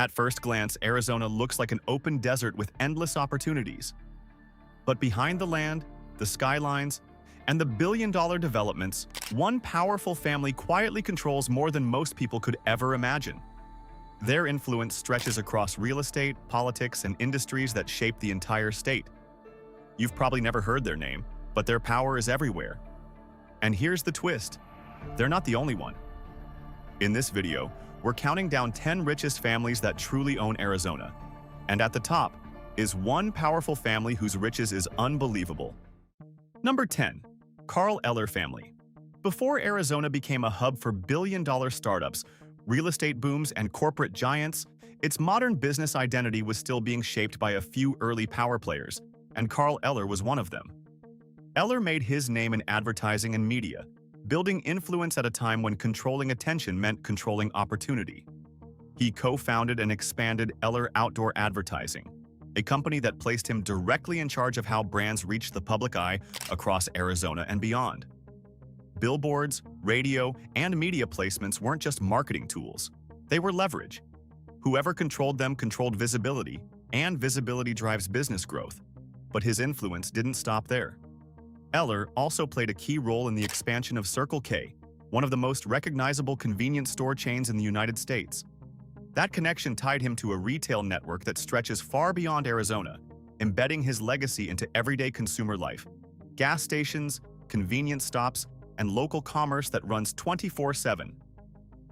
At first glance, Arizona looks like an open desert with endless opportunities. But behind the land, the skylines, and the billion-dollar developments, one powerful family quietly controls more than most people could ever imagine. Their influence stretches across real estate, politics, and industries that shape the entire state. You've probably never heard their name, but their power is everywhere. And here's the twist: they're not the only one. In this video, we're counting down 10 richest families that truly own Arizona. And at the top is one powerful family whose riches is unbelievable. Number 10. Carl Eller family. Before Arizona became a hub for billion-dollar startups, real estate booms, and corporate giants, its modern business identity was still being shaped by a few early power players, and Carl Eller was one of them. Eller made his name in advertising and media, building influence at a time when controlling attention meant controlling opportunity. He co-founded and expanded Eller Outdoor Advertising, a company that placed him directly in charge of how brands reached the public eye across Arizona and beyond. Billboards, radio, and media placements weren't just marketing tools. They were leverage. Whoever controlled them controlled visibility, and visibility drives business growth. But his influence didn't stop there. Eller also played a key role in the expansion of Circle K, one of the most recognizable convenience store chains in the United States. That connection tied him to a retail network that stretches far beyond Arizona, embedding his legacy into everyday consumer life. Gas stations, convenience stops, and local commerce that runs 24/7.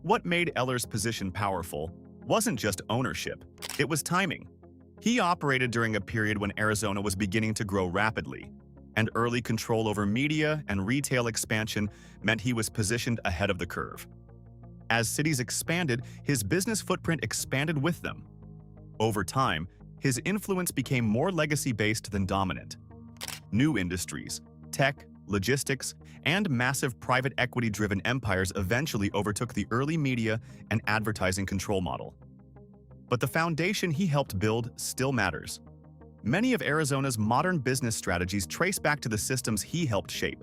What made Eller's position powerful wasn't just ownership, it was timing. He operated during a period when Arizona was beginning to grow rapidly, and early control over media and retail expansion meant he was positioned ahead of the curve. As cities expanded, his business footprint expanded with them. Over time, his influence became more legacy-based than dominant. New industries, tech, logistics, and massive private equity-driven empires eventually overtook the early media and advertising control model. But the foundation he helped build still matters. Many of Arizona's modern business strategies trace back to the systems he helped shape.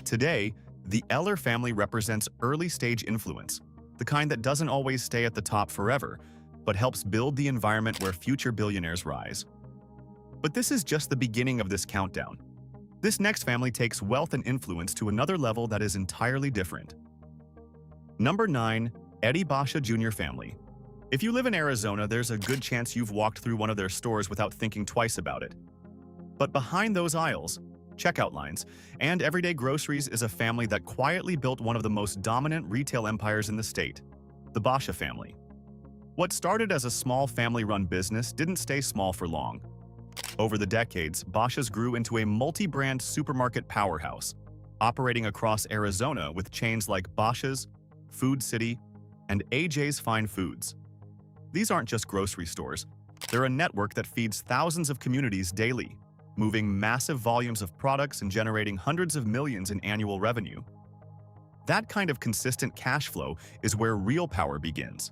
Today, the Eller family represents early-stage influence, the kind that doesn't always stay at the top forever, but helps build the environment where future billionaires rise. But this is just the beginning of this countdown. This next family takes wealth and influence to another level that is entirely different. Number 9. Eddie Basha Jr. family. If you live in Arizona, there's a good chance you've walked through one of their stores without thinking twice about it. But behind those aisles, checkout lines, and everyday groceries is a family that quietly built one of the most dominant retail empires in the state, the Basha family. What started as a small family-run business didn't stay small for long. Over the decades, Basha's grew into a multi-brand supermarket powerhouse, operating across Arizona with chains like Basha's, Food City, and AJ's Fine Foods. These aren't just grocery stores. They're a network that feeds thousands of communities daily, moving massive volumes of products and generating hundreds of millions in annual revenue. That kind of consistent cash flow is where real power begins.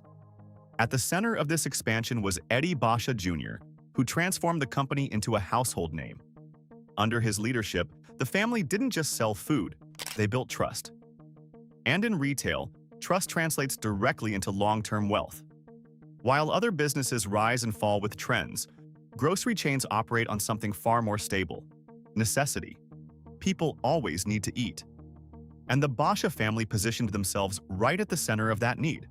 At the center of this expansion was Eddie Basha Jr., who transformed the company into a household name. Under his leadership, the family didn't just sell food, they built trust. And in retail, trust translates directly into long-term wealth. While other businesses rise and fall with trends, grocery chains operate on something far more stable: necessity. People always need to eat. And the Basha family positioned themselves right at the center of that need.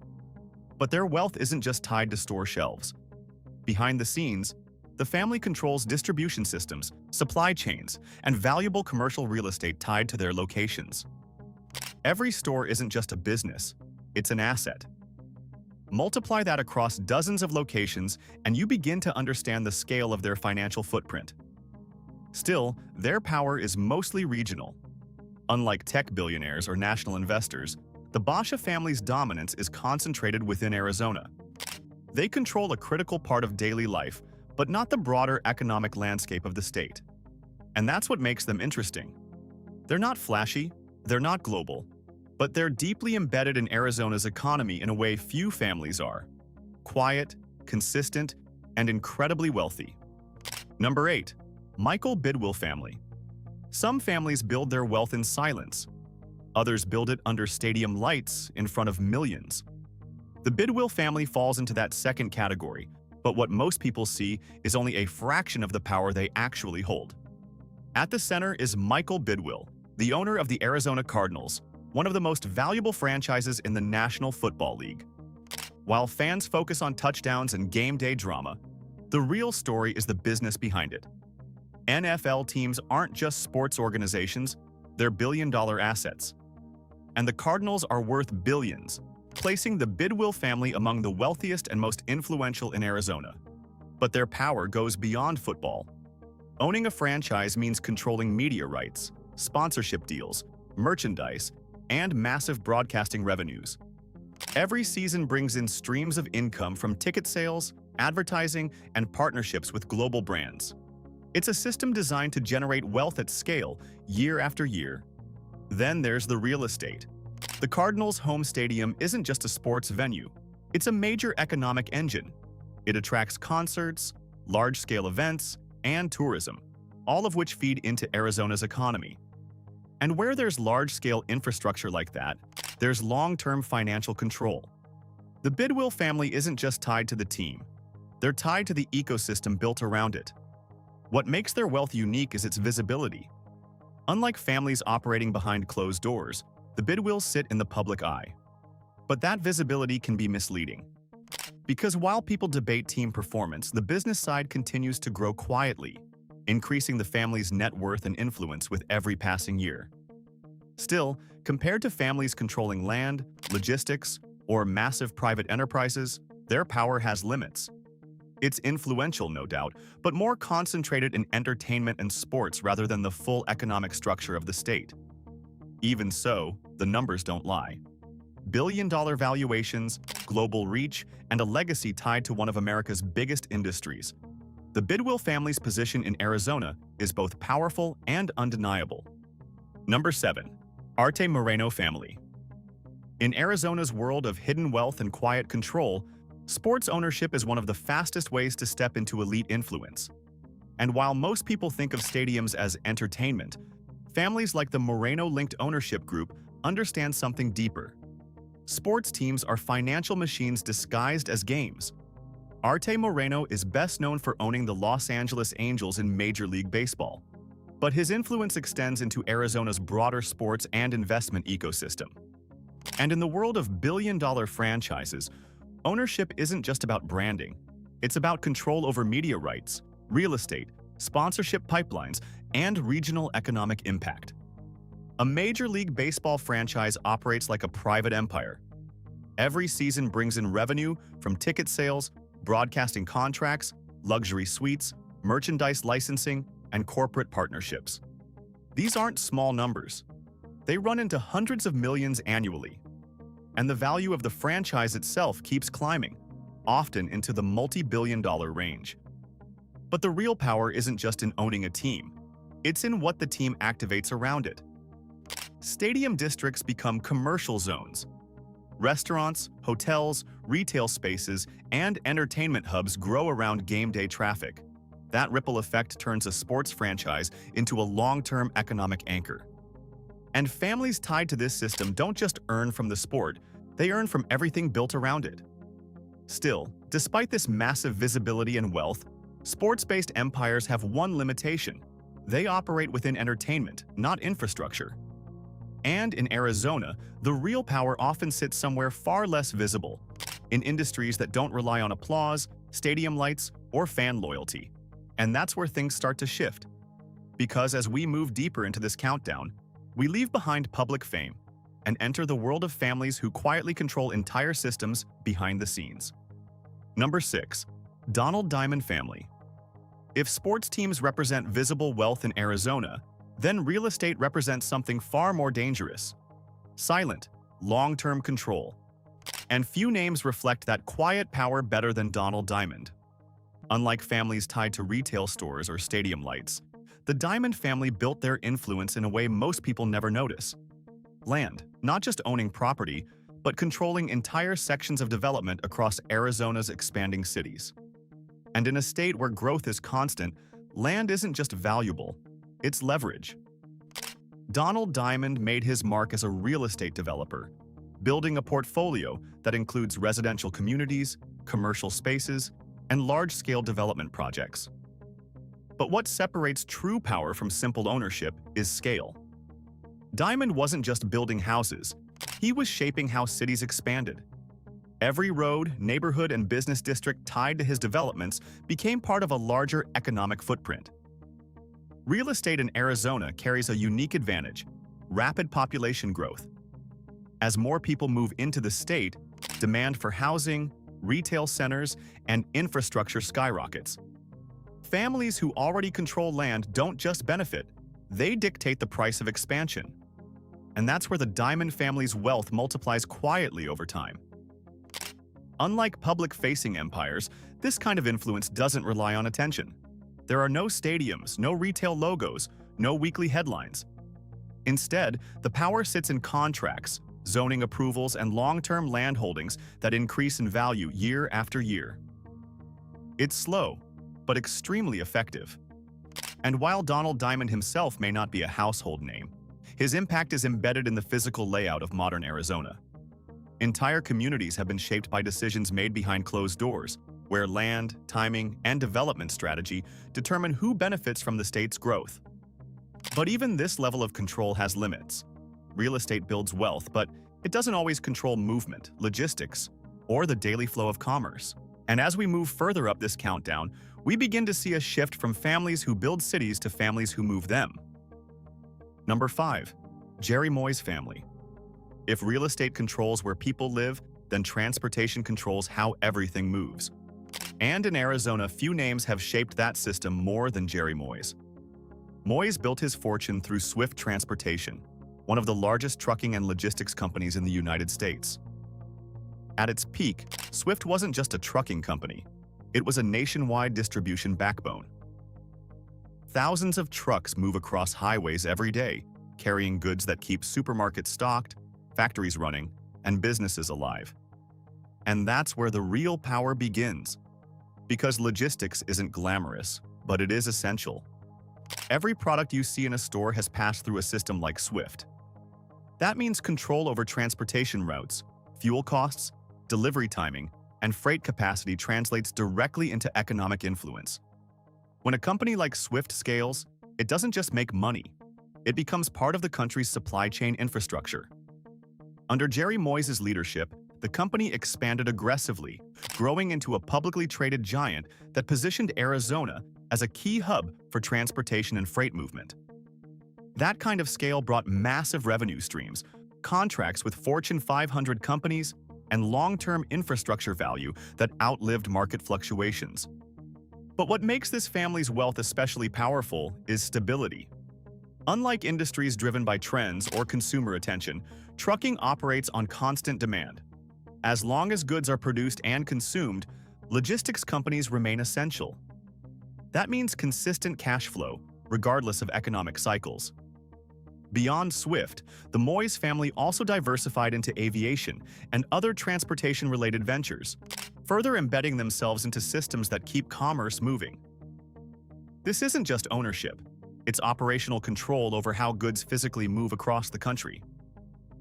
But their wealth isn't just tied to store shelves. Behind the scenes, the family controls distribution systems, supply chains, and valuable commercial real estate tied to their locations. Every store isn't just a business, it's an asset. Multiply that across dozens of locations, and you begin to understand the scale of their financial footprint. Still, their power is mostly regional. Unlike tech billionaires or national investors, the Basha family's dominance is concentrated within Arizona. They control a critical part of daily life, but not the broader economic landscape of the state. And that's what makes them interesting. They're not flashy, they're not global, but they're deeply embedded in Arizona's economy in a way few families are: quiet, consistent, and incredibly wealthy. Number 8. Michael Bidwill family. Some families build their wealth in silence. Others build it under stadium lights in front of millions. The Bidwill family falls into that second category, but what most people see is only a fraction of the power they actually hold. At the center is Michael Bidwill, the owner of the Arizona Cardinals, one of the most valuable franchises in the National Football League. While fans focus on touchdowns and game day drama, the real story is the business behind it. NFL teams aren't just sports organizations, they're billion-dollar assets. And the Cardinals are worth billions, placing the Bidwill family among the wealthiest and most influential in Arizona. But their power goes beyond football. Owning a franchise means controlling media rights, sponsorship deals, merchandise, and massive broadcasting revenues. Every season brings in streams of income from ticket sales, advertising, and partnerships with global brands. It's a system designed to generate wealth at scale, year after year. Then there's the real estate. The Cardinals' home stadium isn't just a sports venue. It's a major economic engine. It attracts concerts, large-scale events, and tourism, all of which feed into Arizona's economy. And where there's large-scale infrastructure like that, there's long-term financial control. The Bidwill family isn't just tied to the team. They're tied to the ecosystem built around it. What makes their wealth unique is its visibility. Unlike families operating behind closed doors, the Bidwills sit in the public eye. But that visibility can be misleading. Because while people debate team performance, the business side continues to grow quietly, increasing the family's net worth and influence with every passing year. Still, compared to families controlling land, logistics, or massive private enterprises, their power has limits. It's influential, no doubt, but more concentrated in entertainment and sports rather than the full economic structure of the state. Even so, the numbers don't lie. Billion-dollar valuations, global reach, and a legacy tied to one of America's biggest industries. The Bidwill family's position in Arizona is both powerful and undeniable. Number 7. Arte Moreno family. In Arizona's world of hidden wealth and quiet control, sports ownership is one of the fastest ways to step into elite influence. And while most people think of stadiums as entertainment, families like the Moreno-linked ownership group understand something deeper. Sports teams are financial machines disguised as games. Arte Moreno is best known for owning the Los Angeles Angels in Major League Baseball. But his influence extends into Arizona's broader sports and investment ecosystem. And in the world of billion-dollar franchises, ownership isn't just about branding. It's about control over media rights, real estate, sponsorship pipelines, and regional economic impact. A Major League Baseball franchise operates like a private empire. Every season brings in revenue from ticket sales, broadcasting contracts, luxury suites, merchandise licensing, and corporate partnerships. These aren't small numbers. They run into hundreds of millions annually. And the value of the franchise itself keeps climbing, often into the multi-billion-dollar range. But the real power isn't just in owning a team. It's in what the team activates around it. Stadium districts become commercial zones. Restaurants, hotels, retail spaces, and entertainment hubs grow around game day traffic. That ripple effect turns a sports franchise into a long-term economic anchor. And families tied to this system don't just earn from the sport, they earn from everything built around it. Still, despite this massive visibility and wealth, sports-based empires have one limitation. They operate within entertainment, not infrastructure. And in Arizona, the real power often sits somewhere far less visible, in industries that don't rely on applause, stadium lights, or fan loyalty. And that's where things start to shift. Because as we move deeper into this countdown, we leave behind public fame and enter the world of families who quietly control entire systems behind the scenes. Number 6. Donald Diamond family. If sports teams represent visible wealth in Arizona, then real estate represents something far more dangerous. Silent, long-term control. And few names reflect that quiet power better than Donald Diamond. Unlike families tied to retail stores or stadium lights, the Diamond family built their influence in a way most people never notice. Land, not just owning property, but controlling entire sections of development across Arizona's expanding cities. And in a state where growth is constant, land isn't just valuable, it's leverage. Donald Diamond made his mark as a real estate developer, building a portfolio that includes residential communities, commercial spaces, and large-scale development projects. But what separates true power from simple ownership is scale. Diamond wasn't just building houses, he was shaping how cities expanded. Every road, neighborhood, and business district tied to his developments became part of a larger economic footprint. Real estate in Arizona carries a unique advantage: rapid population growth. As more people move into the state, demand for housing, retail centers, and infrastructure skyrockets. Families who already control land don't just benefit, they dictate the price of expansion. And that's where the Diamond family's wealth multiplies quietly over time. Unlike public-facing empires, this kind of influence doesn't rely on attention. There are no stadiums, no retail logos, no weekly headlines. Instead, the power sits in contracts, zoning approvals, and long-term land holdings that increase in value year after year. It's slow, but extremely effective. And while Donald Diamond himself may not be a household name, his impact is embedded in the physical layout of modern Arizona. Entire communities have been shaped by decisions made behind closed doors, where land, timing, and development strategy determine who benefits from the state's growth. But even this level of control has limits. Real estate builds wealth, but it doesn't always control movement, logistics, or the daily flow of commerce. And as we move further up this countdown, we begin to see a shift from families who build cities to families who move them. Number 5. Jerry Moyes family. If real estate controls where people live, then transportation controls how everything moves. And in Arizona, few names have shaped that system more than Jerry Moyes. Moyes built his fortune through Swift Transportation, one of the largest trucking and logistics companies in the United States. At its peak, Swift wasn't just a trucking company. It was a nationwide distribution backbone. Thousands of trucks move across highways every day, carrying goods that keep supermarkets stocked, factories running, and businesses alive. And that's where the real power begins. Because logistics isn't glamorous, but it is essential. Every product you see in a store has passed through a system like Swift. That means control over transportation routes, fuel costs, delivery timing, and freight capacity translates directly into economic influence. When a company like Swift scales, it doesn't just make money. It becomes part of the country's supply chain infrastructure. Under Jerry Moyes' leadership, the company expanded aggressively, growing into a publicly traded giant that positioned Arizona as a key hub for transportation and freight movement. That kind of scale brought massive revenue streams, contracts with Fortune 500 companies, and long-term infrastructure value that outlived market fluctuations. But what makes this family's wealth especially powerful is stability. Unlike industries driven by trends or consumer attention, trucking operates on constant demand. As long as goods are produced and consumed, logistics companies remain essential. That means consistent cash flow, regardless of economic cycles. Beyond Swift, the Moyes family also diversified into aviation and other transportation-related ventures, further embedding themselves into systems that keep commerce moving. This isn't just ownership. It's operational control over how goods physically move across the country.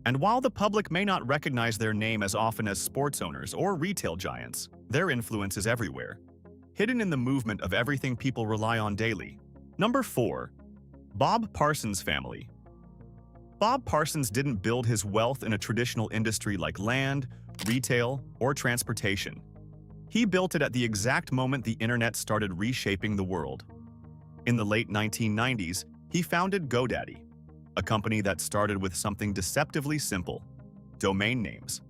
And while the public may not recognize their name as often as sports owners or retail giants, their influence is everywhere, hidden in the movement of everything people rely on daily. Number 4. Bob Parsons family. Bob Parsons didn't build his wealth in a traditional industry like land, retail, or transportation. He built it at the exact moment the internet started reshaping the world. In the late 1990s, he founded GoDaddy, a company that started with something deceptively simple: domain names.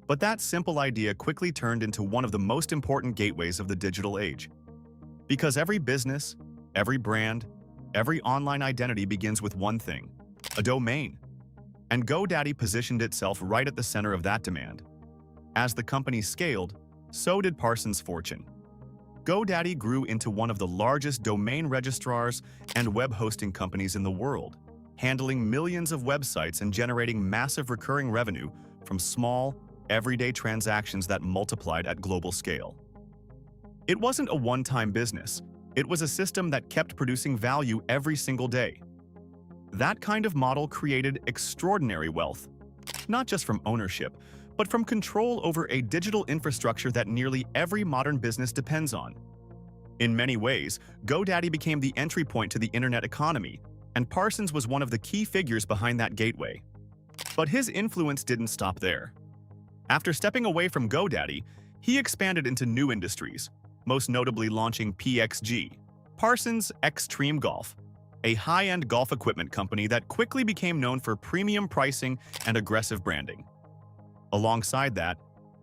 But that simple idea quickly turned into one of the most important gateways of the digital age. Because every business, every brand, every online identity begins with one thing: a domain. And GoDaddy positioned itself right at the center of that demand. As the company scaled, so did Parsons' fortune. GoDaddy grew into one of the largest domain registrars and web hosting companies in the world, handling millions of websites and generating massive recurring revenue from small, everyday transactions that multiplied at global scale. It wasn't a one-time business. It was a system that kept producing value every single day. That kind of model created extraordinary wealth, not just from ownership, but from control over a digital infrastructure that nearly every modern business depends on. In many ways, GoDaddy became the entry point to the internet economy, and Parsons was one of the key figures behind that gateway. But his influence didn't stop there. After stepping away from GoDaddy, he expanded into new industries, most notably launching PXG, Parsons Extreme Golf, a high-end golf equipment company that quickly became known for premium pricing and aggressive branding. Alongside that,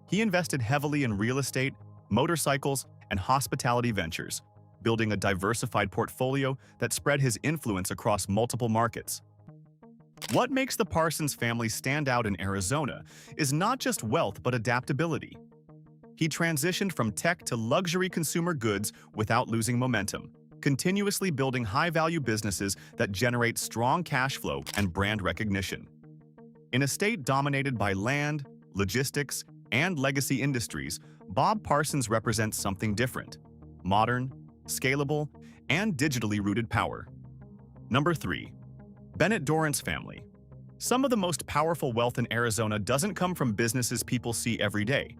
he invested heavily in real estate, motorcycles, and hospitality ventures, building a diversified portfolio that spread his influence across multiple markets. What makes the Parsons family stand out in Arizona is not just wealth but adaptability. He transitioned from tech to luxury consumer goods without losing momentum, continuously building high-value businesses that generate strong cash flow and brand recognition. In a state dominated by land, logistics, and legacy industries, Bob Parsons represents something different: modern, scalable, and digitally rooted power. Number 3. Bennett Dorrance family. Some of the most powerful wealth in Arizona doesn't come from businesses people see every day.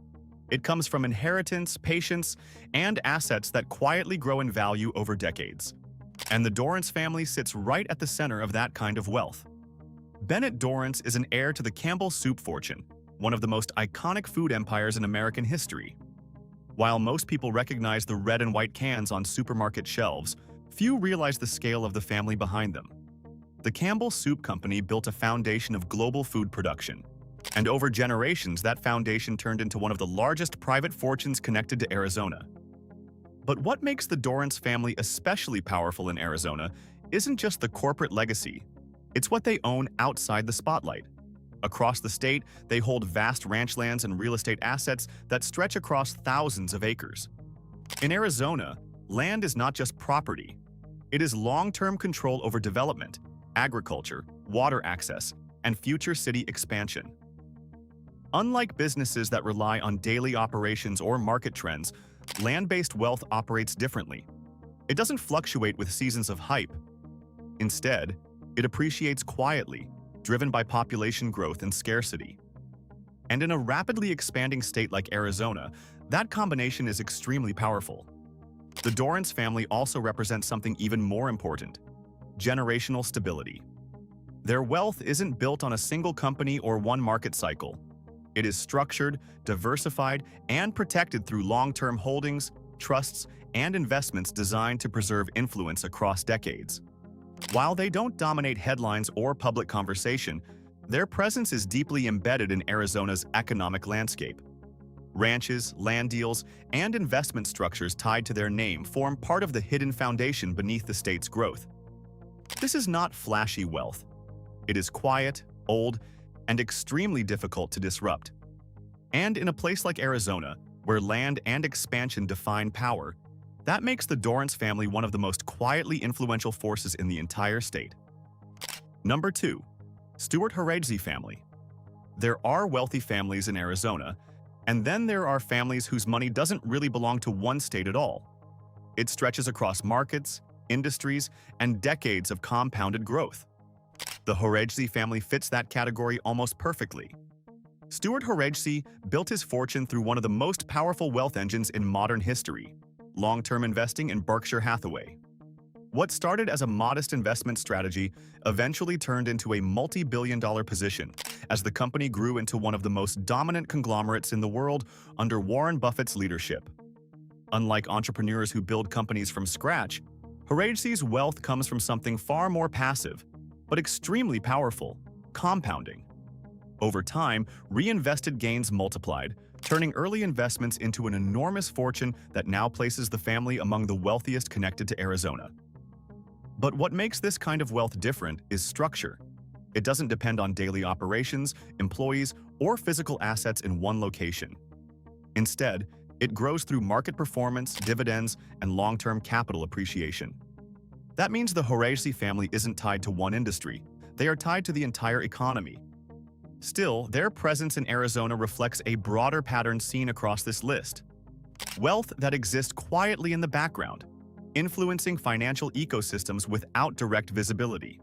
It comes from inheritance, patience, and assets that quietly grow in value over decades. And the Dorrance family sits right at the center of that kind of wealth. Bennett Dorrance is an heir to the Campbell Soup fortune, one of the most iconic food empires in American history. While most people recognize the red and white cans on supermarket shelves, few realize the scale of the family behind them. The Campbell Soup Company built a foundation of global food production, and over generations that foundation turned into one of the largest private fortunes connected to Arizona. But what makes the Dorrance family especially powerful in Arizona isn't just the corporate legacy, it's what they own outside the spotlight. Across the state, they hold vast ranch lands and real estate assets that stretch across thousands of acres. In Arizona, land is not just property. It is long-term control over development, agriculture, water access, and future city expansion. Unlike businesses that rely on daily operations or market trends, land-based wealth operates differently. It doesn't fluctuate with seasons of hype. Instead, it appreciates quietly, driven by population growth and scarcity. And in a rapidly expanding state like Arizona, that combination is extremely powerful. The Dorrance family also represents something even more important: generational stability. Their wealth isn't built on a single company or one market cycle. It is structured, diversified, and protected through long-term holdings, trusts, and investments designed to preserve influence across decades. While they don't dominate headlines or public conversation, their presence is deeply embedded in Arizona's economic landscape. Ranches, land deals, and investment structures tied to their name form part of the hidden foundation beneath the state's growth. This is not flashy wealth. It is quiet, old, and extremely difficult to disrupt. And in a place like Arizona, where land and expansion define power, that makes the Dorrance family one of the most quietly influential forces in the entire state. Number 2. Steuart Horejsi family. There are wealthy families in Arizona, and then there are families whose money doesn't really belong to one state at all. It stretches across markets, industries, and decades of compounded growth. The Horejsi family fits that category almost perfectly. Steuart Horejsi built his fortune through one of the most powerful wealth engines in modern history: long-term investing in Berkshire Hathaway. What started as a modest investment strategy eventually turned into a multi-billion-dollar position as the company grew into one of the most dominant conglomerates in the world under Warren Buffett's leadership. Unlike entrepreneurs who build companies from scratch, Horejsi's wealth comes from something far more passive, but extremely powerful: compounding. Over time, reinvested gains multiplied, turning early investments into an enormous fortune that now places the family among the wealthiest connected to Arizona. But what makes this kind of wealth different is structure. It doesn't depend on daily operations, employees, or physical assets in one location. Instead, it grows through market performance, dividends, and long-term capital appreciation. That means the Horejsi family isn't tied to one industry. They are tied to the entire economy. Still, their presence in Arizona reflects a broader pattern seen across this list: wealth that exists quietly in the background, influencing financial ecosystems without direct visibility.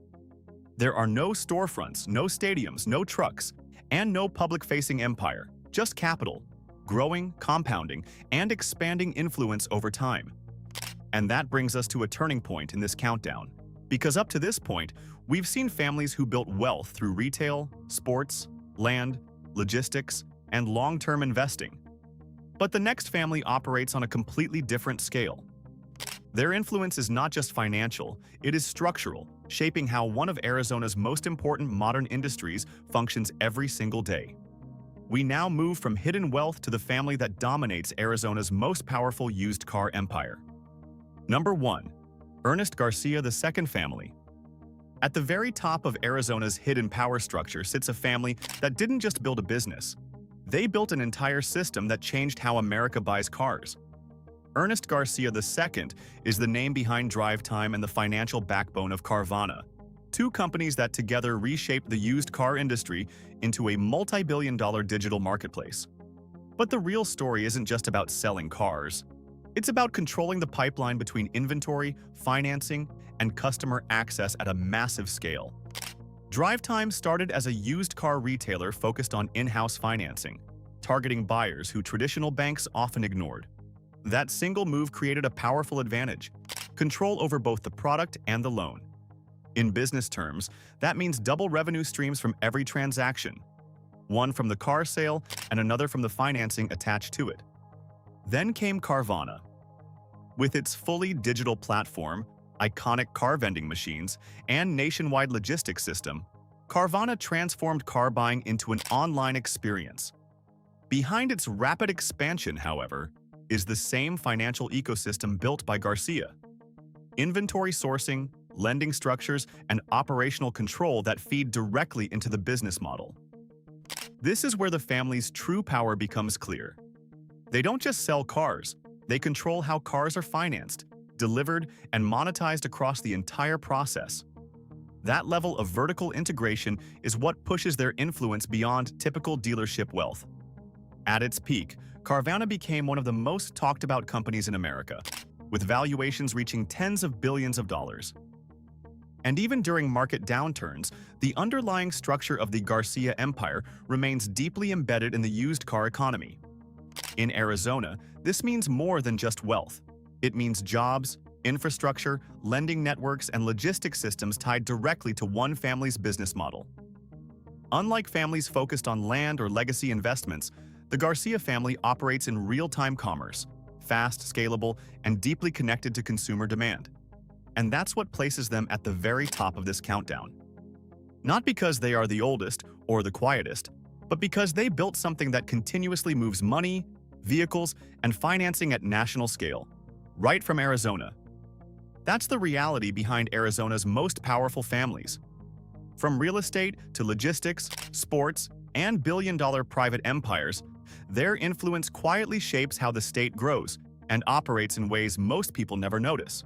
There are no storefronts, no stadiums, no trucks, And no public-facing empire, just capital, growing, compounding, and expanding influence over time. And that brings us to a turning point in this countdown. Because up to this point, we've seen families who built wealth through retail, sports, land, logistics, and long-term investing. But the next family operates on a completely different scale. Their influence is not just financial, it is structural, shaping how one of Arizona's most important modern industries functions every single day. We now move from hidden wealth to the family that dominates Arizona's most powerful used car empire. Number 1. Ernest Garcia II family. At the very top of Arizona's hidden power structure sits a family that didn't just build a business. They built an entire system that changed how America buys cars. Ernest Garcia II is the name behind DriveTime and the financial backbone of Carvana, two companies that together reshaped the used car industry into a multi-billion-dollar digital marketplace. But the real story isn't just about selling cars. It's about controlling the pipeline between inventory, financing, and customer access at a massive scale. DriveTime started as a used car retailer focused on in-house financing, targeting buyers who traditional banks often ignored. That single move created a powerful advantage: control over both the product and the loan. In business terms, that means double revenue streams from every transaction, one from the car sale and another from the financing attached to it. Then came Carvana. With its fully digital platform, iconic car vending machines, and nationwide logistics system, Carvana transformed car buying into an online experience. Behind its rapid expansion, however, is the same financial ecosystem built by Garcia. Inventory sourcing, lending structures, and operational control that feed directly into the business model. This is where the family's true power becomes clear. They don't just sell cars, they control how cars are financed, delivered, and monetized across the entire process. That level of vertical integration is what pushes their influence beyond typical dealership wealth. At its peak, Carvana became one of the most talked about companies in America, with valuations reaching tens of billions of dollars. And even during market downturns, the underlying structure of the Garcia empire remains deeply embedded in the used car economy. In Arizona, this means more than just wealth. It means jobs, infrastructure, lending networks, and logistics systems tied directly to one family's business model. Unlike families focused on land or legacy investments, the Garcia family operates in real-time commerce, fast, scalable, and deeply connected to consumer demand. And that's what places them at the very top of this countdown. Not because they are the oldest or the quietest, but because they built something that continuously moves money, vehicles, and financing at national scale, right from Arizona. That's the reality behind Arizona's most powerful families. From real estate to logistics, sports, and billion-dollar private empires, their influence quietly shapes how the state grows and operates in ways most people never notice.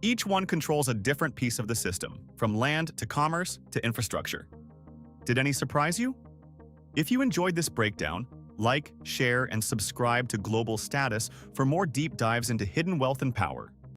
Each one controls a different piece of the system, from land to commerce to infrastructure. Did any surprise you? If you enjoyed this breakdown, like, share, and subscribe to Global Status for more deep dives into hidden wealth and power.